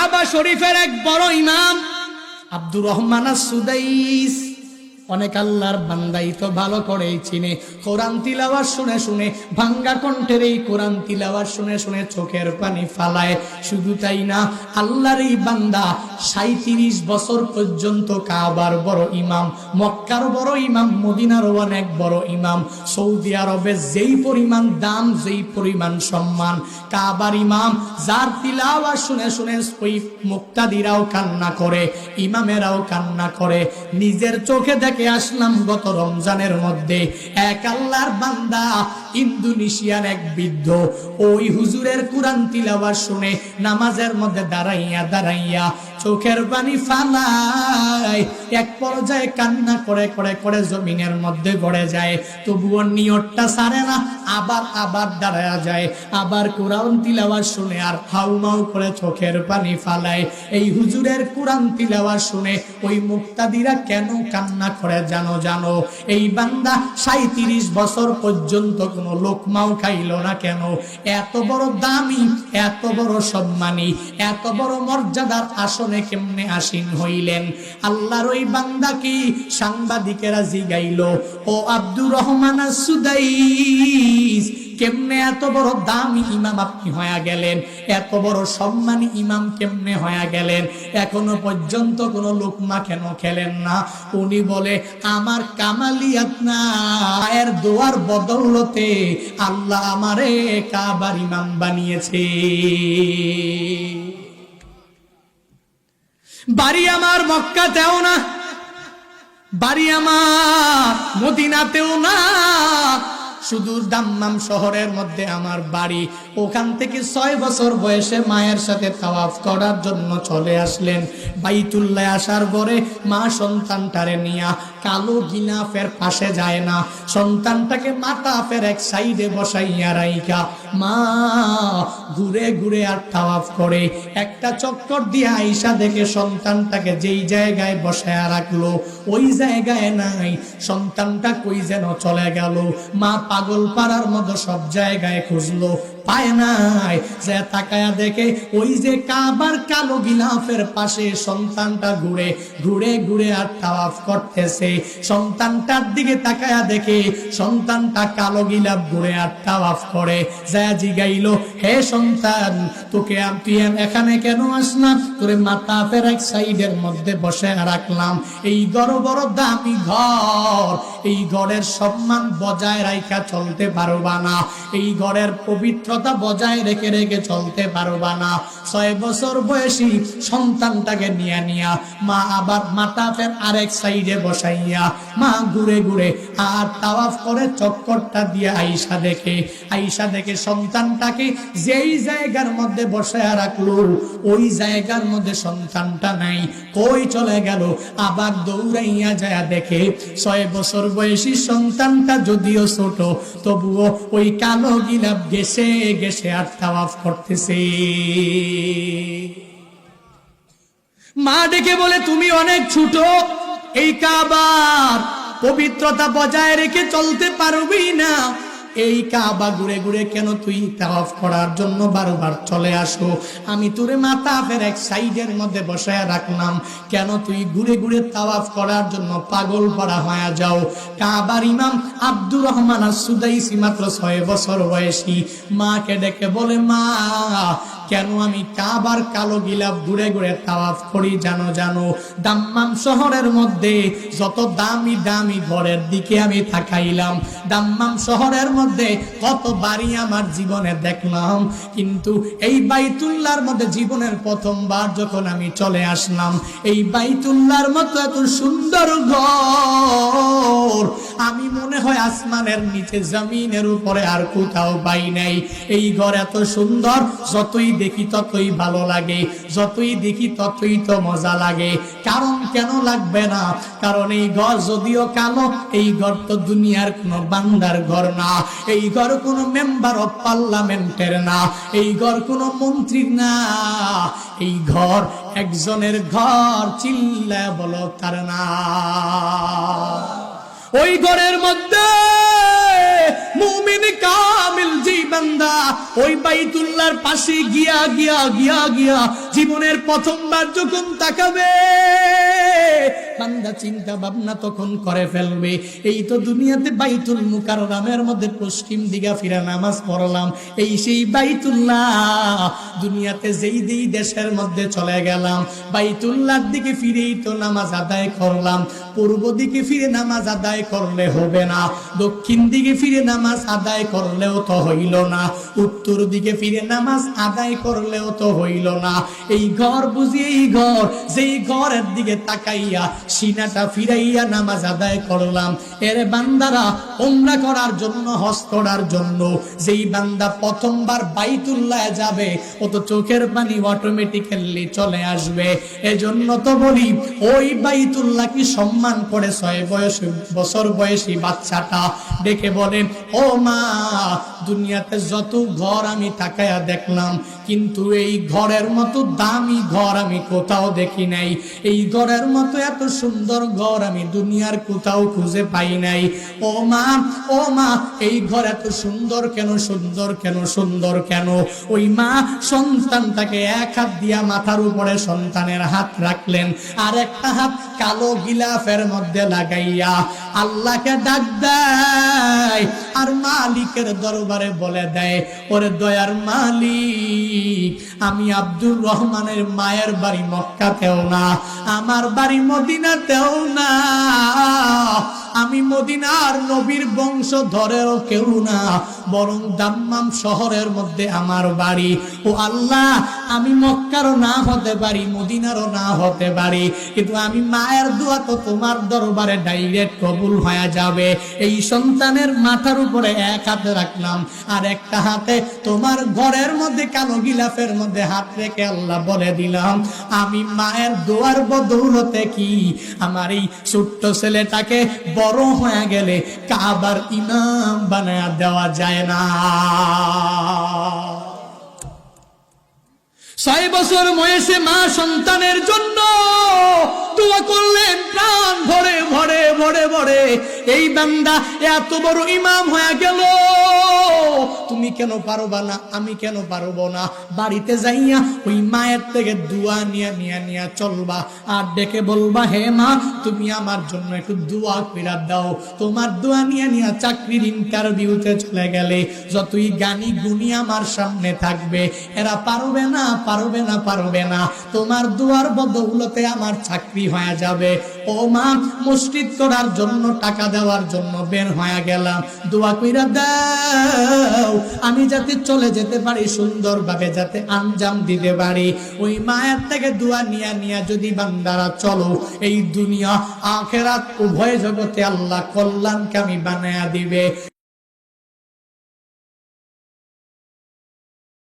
কাবা শরীফের এক বড় ইমাম আব্দুর রহমান আস-সুদাইস। অনেক আল্লাহর বান্দাই তো ভালো করেই চিনে। কোরআন তিলাওয়াত শুনে শুনে, ভাঙ্গা কণ্ঠের এই কোরআন তিলাওয়াত শুনে শুনে চোখের পানি ফালায়। শুধু তাই না, আল্লাহর এই বান্দা 37 বছর পর্যন্ত কাবার বড় ইমাম, মক্কার বড় ইমাম, মদিনার অনেক বড় ইমাম। সৌদি আরবের যেই পরিমাণ দাম, যেই পরিমাণ সম্মান, কাবার ইমাম যার তিলাওয়াত শুনে শুনে ওই মুক্তাদিরাও কান্না করে, ইমামেরাও কান্না করে। নিজের চোখে দেখে আসলাম গত রমজানের মধ্যে এক আল্লাহর বান্দা ইন্দোনেশিয়ার এক বৃদ্ধ ওই হুজুরের কোরআন তিলাওয়াত শুনে নামাজের মধ্যে দাঁড়াইয়া দাঁড়াইয়া চোখের পানি ফালায়। এক পর্যায়ে কান্না করে করে করে জমিনের মধ্যে পড়ে যায়, তবুও নিয়তটা ছাড়ে না। আবার দাঁড়ায়া যায়, আবার কোরআন তিলাওয়াত শুনে আর হাউমাউ করে চোখের পানি ফালায়। এই হুজুরের কোরআন তিলাওয়াত শুনে ওই মুক্তাদিরা কেন কান্না করে জানো? এই বান্দা 37 বছর পর্যন্ত কোনো লোকমাও খাইল না কেন? এত বড় দামি, এত বড় সম্মানী, এত বড় মর্যাদার আসনে কেমনে আসীন হইলেন? আল্লাহর ওই বান্দা কি সাংবাদিকেরা জিগাইল, ও আব্দুর রহমান আস-সুদাইস, কেমনে এত বড় দামি ইমাম আপনি হয়ে গেলেন? এত বড় সম্মানী ইমাম কেমনে হয়ে গেলেন? এখনো পর্যন্ত কোনো লোকমা কেন খেলেন না? উনি বলে, আমার কামালিয়াত না, এর দোয়ার বদৌলতে আল্লাহ আমারে কাবার ইমাম বানিয়েছে। বাড়ি আমার মক্কাতেও না, বাড়ি আমার মদিনাতেও না, সুদূর দাম্মাম শহরের মধ্যে আমার বাড়ি। ওখান থেকে 6 বছর বয়সে মায়ের সাথে তাওয়াফ করার জন্য চলে আসলেন। বাইতুল্লাহ আসার পরে মা সন্তানটারে নিয়া কালো গিলাফের পাশে যায় না, সন্তানটাকে মাতাফের এক সাইডে বসাইয়া রাইখা মা ঘুরে ঘুরে আর তাওয়াফ করে। একটা চক্কর দিয়ে আয়েশা দেখে সন্তানটাকে যেই জায়গায় বসায়া রাখলো ওই জায়গায় নাই, সন্তানটা কই যেন চলে গেল। মা পাগল পাড়ার মতো সব জায়গায় খুঁজলো, পায় নাই। যে তাকায়া দেখে ওই যে কাবার কালো গিলাফের পাশে সন্তানটা ঘুরে ঘুরে ঘুরে আর তাওয়াফ করতেছে। সন্তানটার দিকে তাকায়া দেখে সন্তানটা কালো গিলাফ ঘুরে আর তাওয়াফ করে। যা জিগাইলো, হে সন্তান, তোকে তুই এখানে কেন আসনা? তোরে মাতাফের এক সাইডের মধ্যে বসে রাখলাম। এই বড় দামি ঘর, এই ঘরের সম্মান বজায় রাখা চলতে পারবা না, এই ঘরের পবিত্রতা বজায় রেখে রেখে চলতে পারবা না। 6 বছর বয়সী সন্তানটাকে নিয়া মা আবার মাতাফের আরেক সাইডে বসাইয়া মা ঘুরে ঘুরে আর তাওয়াফ করে চক্করটা দিয়ে আয়েশা দেখে সন্তানটাকে যেই জায়গার মধ্যে বসায়া রাখলো ওই জায়গার মধ্যে সন্তানটা নাই, কই চলে গেল? আবার দৌড়াইয়া যায় দেখে 6 বছর বয়সী সন্তানটা যদিও ছোট, তবুও ওই কালো গিলাফ গেছে গেছে আর তাওয়াফ করতেছে। মা ডেকে বলে, তুমি অনেক ছোট, এই কাবার পবিত্রতা বজায় রেখে চলতে পারবি না। এই কাবা ঘুরে ঘুরে কেন তুই তাওয়াফ করার জন্য বারবার চলে আসো? আমি তোরে মাতাফের এক সাইডের মধ্যে বসায় রাখলাম, কেন তুই ঘুরে ঘুরে তাওয়াফ করার জন্য পাগল পাড়া হয়ে যাও? কাবার ইমাম আব্দুর রহমান আস-সুদাইসি মাত্র 6 বছর বয়সী। মাকে ডেকে বলে, মা, কেন আমি কাবার কালো গিলাফ ঘুরে ঘুরে তাওয়াফ করি জানো? দাম্মাম শহরের মধ্যে যত দামি দামি ঘরের দিকে আমি তাকাইলাম, দাম্মাম শহরের মধ্যে কত বাড়ি আমার জীবনে দেখলাম, কিন্তু এই বাইতুল্লাহর মধ্যে জীবনের প্রথমবার যখন আমি চলে আসলাম, এই বাইতুল্লাহর মতো এত সুন্দর ঘর আমি মনে হয় আসমানের নিচে জমিনের উপরে আর কোথাও পাই নাই। এই ঘর এত সুন্দর, যতই দেখি ততই ভালো লাগে, যতই দেখি ততই তো মজা লাগে। কারণ কেন লাগবে না? কারণ এই ঘর যদিও কালো, এই ঘর তো দুনিয়ার কোনো বান্দার ঘর না, এই ঘর কোনো মেম্বার অফ পার্লামেন্টের না, এই ঘর কোনো মন্ত্রীর না, এই ঘর একজনের ঘর, চিল্লায় বলো তার না। ওই ঘরের মধ্যে মুমিন কামিল যেই বান্দা ওই বাইতুল্লাহর পাশে গিয়া গিয়া গিয়া গিয়া জীবনের প্রথমবার যখন তাকাবে, বান্দা চিন্তা ভাবনা তখন করে ফেলবে, এই তো দুনিয়াতে বাইতুল মুকাররমের মধ্যে পশ্চিম দিকে ফিরে নামাজ পড়লাম, এই সেই বাইতুল্লাহ। দুনিয়াতে যেই যেই দেশের মধ্যে চলে গেলাম, বাইতুল্লাহর দিকে ফিরেই তো নামাজ আদায় করলাম। পূর্ব দিকে ফিরে নামাজ আদায় করলে হবে না, দক্ষিণ দিকে ফিরে নামাজ আদায় করলেও তো হইল না, উত্তর দিকে ফিরে নামাজ আদায় করলেও তো হইল না। এই ঘর বুঝি এই ঘর, যেই ঘরের দিকে তাকাইয়া সিনাটা ফিরাইয়া নামাজ আদায় করলাম। এর বান্দারা উমরা করার জন্য, হজ করার জন্য যেই বান্দা প্রথমবার বাইতুল্লাহ যাবে, ও তো চোখের পানি অটোমেটিক্যালি চলে আসবে। এজন্য তো বলি, ওই বাইতুল্লাহ কি সম্মান করে 6 বছর বয়সী বাচ্চাটা ডেকে বলেন, ও মা, দুনিয়াতে যত ঘর আমি তাকায়া দেখলাম, কিন্তু এই ঘরের মতো দামি ঘর আমি কোথাও দেখি নাই, এই ঘরের মতো এত সুন্দর ঘর আমি দুনিয়ার কোথাও খুঁজে পাই নাই। ও মা, ও মা, এই ঘর এত সুন্দর কেন, সুন্দর কেন, সুন্দর কেন? ওই মা সন্তানটাকে এক হাত দিয়া মাথার উপরে সন্তানের হাত রাখলেন, আর একটা হাত কালো গিলাফের মধ্যে লাগাইয়া আল্লাহকে ডাক দেয়, আর মালিকের দরবারে বলে দেয়, ওরে দয়ার মালিক, আমি আব্দুর রহমানের মায়ের বাড়ি মক্কাতেও না, আমার বাড়ি মদিনাতেও না, আমি মদিনার নবীর বংশ ধরেও কেউ না, বরং দাম্মাম শহরের মধ্যে আমার বাড়ি। ও আল্লাহ, আমি মক্কারও না হতে পারি, মদিনারও না হতে পারি, কিন্তু আমি মায়ের দোয়া তো তোমার দরবারে ডাইরেক্ট কবুল হয়ে যাবে। এই সন্তানের মাথার উপরে এক হাতে রাখলাম, আর একটা হাতে তোমার ঘরের মধ্যে কালো গিলাফের মধ্যে হাত রেখে আল্লাহ বলে দিলাম, আমি মায়ের দোয়ার বদৌলতে কি আমার এই ছোট্ট ছেলেটাকে বড় হয়ে গেলে কাবার ইমাম বানায়া দেওয়া যায় না। 6 বছর বয়সে মা সন্তানের জন্য দোয়া করলেন প্রাণ ভরে ভরে ভরে ভরে। এই বান্দা এত বড় ইমাম হয়ে গেল, তুমি কেন পারবা না, আমি কেন পারবো না? বাড়িতে যাইয়া ওই মায়ের থেকে দোয়া নিয়া নিয়া নিয়া চলবা, আর ডেকে বলবা, হে মা, তুমি আমার জন্য একটু দোয়া কইরা দাও। তোমার দোয়া নিয়া নিয়া চাকরির ইন্টারভিউতে চলে গেলে যতই জ্ঞানী গুণী আমার সামনে থাকবে, এরা পারবে না, পারবে না, পারবে না। তোমার দোয়ার বদৌলতে আমার চাকরি হয়ে যাবে। ও মা, মসজিদ করার জন্য টাকা দেওয়ার জন্য বের হয়ে গেলাম, দোয়া কইরা দাও আমি যাতে চলে যেতে পারি, সুন্দরভাবে যাতে আঞ্জাম দিতে পারি। ওই মায়ের থেকে দোয়া নিয়া নিয়া যদি বান্দারা চলো, এই দুনিয়া আখেরাত উভয় জগতে আল্লাহ কল্যাণকামী বানায়া দিবে।